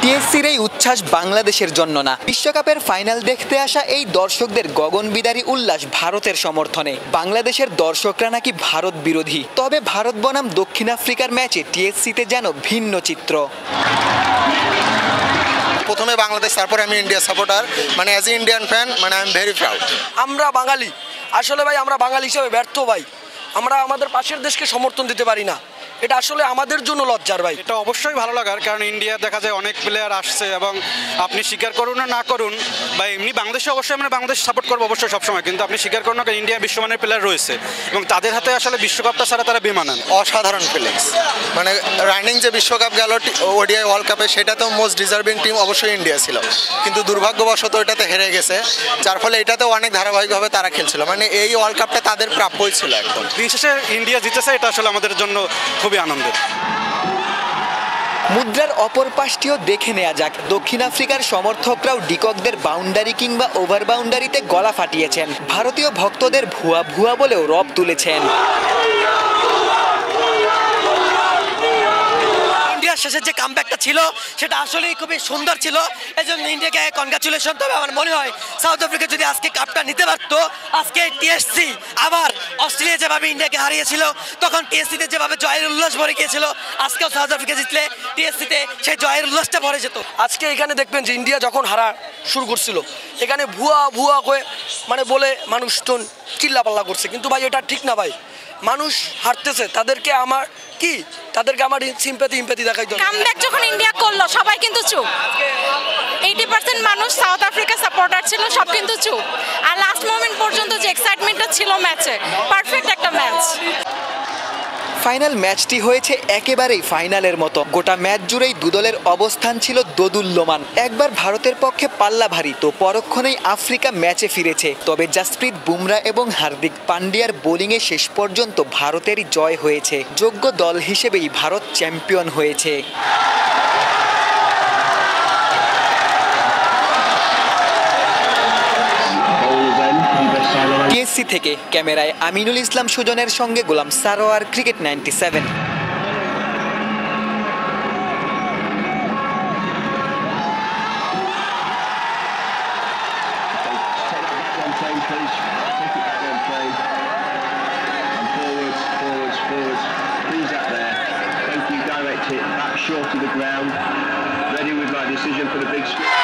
টিএসসির এই উচ্ছ্বাস বাংলাদেশের জন্য না, বিশ্বকাপের ফাইনাল দেখতে আসা এই দর্শকদের গগনবিদারী উল্লাস ভারতের সমর্থনে। বাংলাদেশের দর্শকরা নাকি ভারত বিরোধী, তবে ভারত বনাম দক্ষিণ আফ্রিকার ম্যাচে টিএসসিতে যেন ভিন্ন চিত্র। প্রথমে বাংলাদেশ, তারপরে আমি ইন্ডিয়া সাপোর্টার, মানে অ্যাজ এ ইন্ডিয়ান ফ্যান, মানে আই এম ভেরি প্রাউড। আমরা বাঙালি, আসলে ভাই আমরা বাঙালি হিসেবে ব্যর্থ ভাই। আমরা আমাদের পাশের দেশকে সমর্থন দিতে পারি না, এটা আসলে আমাদের জন্য লজ্জার ভাই। এটা অবশ্যই ভালো লাগার, কারণ ইন্ডিয়া দেখা যায় অনেক প্লেয়ার আসছে এবং আপনি স্বীকার করুন না করুন বা এমনি বাংলাদেশে অবশ্যই আমরা বাংলাদেশ সাপোর্ট করবো অবশ্যই সবসময়, কিন্তু আপনি স্বীকার করুন না ইন্ডিয়া বিশ্বমানের প্লেয়ার রয়েছে এবং তাদের হাতে আসলে বিশ্বকাপটা ছাড়া তারা বেমানান। অসাধারণ ফিলিংস, মানে রানিং যে বিশ্বকাপ গেল ওডিআই ওয়ার্ল্ড কাপে, সেটা তো মোস্ট ডিজার্ভিং টিম অবশ্যই ইন্ডিয়া ছিল, কিন্তু দুর্ভাগ্যবশত এটাতে হেরে গেছে, যার ফলে এটাতেও অনেক ধারাবাহিকভাবে তারা খেলছিল, মানে এই ওয়ার্ল্ড কাপটা তাদের প্রাপ্যই ছিল একদম। দিন শেষে ইন্ডিয়া জিতেছে, এটা আসলে আমাদের জন্য খুবই আনন্দের। মুদ্রার অপর পাশটিও দেখে নেওয়া যাক। দক্ষিণ আফ্রিকার সমর্থকরাও ডিককদের বাউন্ডারি কিংবা ওভার বাউন্ডারিতে গলা ফাটিয়েছেন, ভারতীয় ভক্তদের ভুয়া ভুয়া বলেও রব তুলেছেন। শেষের যে কামব্যাকটা ছিল সেটা আসলেই খুবই সুন্দর ছিল, এই জন্য ইন্ডিয়াকে কনগ্রাচুলেশন। তবে আমার মনে হয় সাউথ আফ্রিকা যদি আজকে কাপটা নিতে পারতো, আজকে টিএসসি আবার অস্ট্রেলিয়া যেভাবে ইন্ডিয়াকে হারিয়েছিল, তখন টিএসসিতে যেভাবে জয়ের উল্লাস ভরে গিয়েছিল, আজকেও সাউথ আফ্রিকা জিতলে টিএসসিতে সেই জয়ের উল্লাসটা ভরে যেত। আজকে এখানে দেখবেন যে ইন্ডিয়া যখন হারা শুরু করছিল, এখানে ভুয়া ভুয়া হয়ে মানে বলে মানুষজন চিল্লাপাল্লা করছে, কিন্তু ভাই এটা ঠিক না ভাই। মানুষ হারতেছে, তাদেরকে আমার সিম্প্যাথি দেখাইতো। কামব্যাক যখন ইন্ডিয়া করলো সবাই কিন্তু চুপ, 80% মানুষ সাউথ আফ্রিকা সাপোর্টার ছিল, সব কিন্তু চুপ। আর লাস্ট মোমেন্ট পর্যন্ত যে এক্সাইটমেন্টটা ছিল ম্যাচে, পারফেক্ট একটা ম্যাচ। ফাইনাল ম্যাচটি হয়েছে একেবারেই ফাইনালের মতো। গোটা ম্যাচ জুড়েই দুদলের অবস্থান ছিল দোদুল্যমান। একবার ভারতের পক্ষে পাল্লা ভারী, তো পরক্ষণেই আফ্রিকা ম্যাচে ফিরেছে। তবে জাসপ্রীত বুমরা এবং হার্দিক পান্ডিয়ার বোলিংয়ে শেষ পর্যন্ত ভারতেরই জয় হয়েছে। যোগ্য দল হিসেবেই ভারত চ্যাম্পিয়ন হয়েছে। টিএসসি থেকে ক্যামেরায় আমিনুল ইসলাম সুজনের সঙ্গে গোলাম Sarwar, cricket 97। Short of the ground, ready with my decision for the big screen.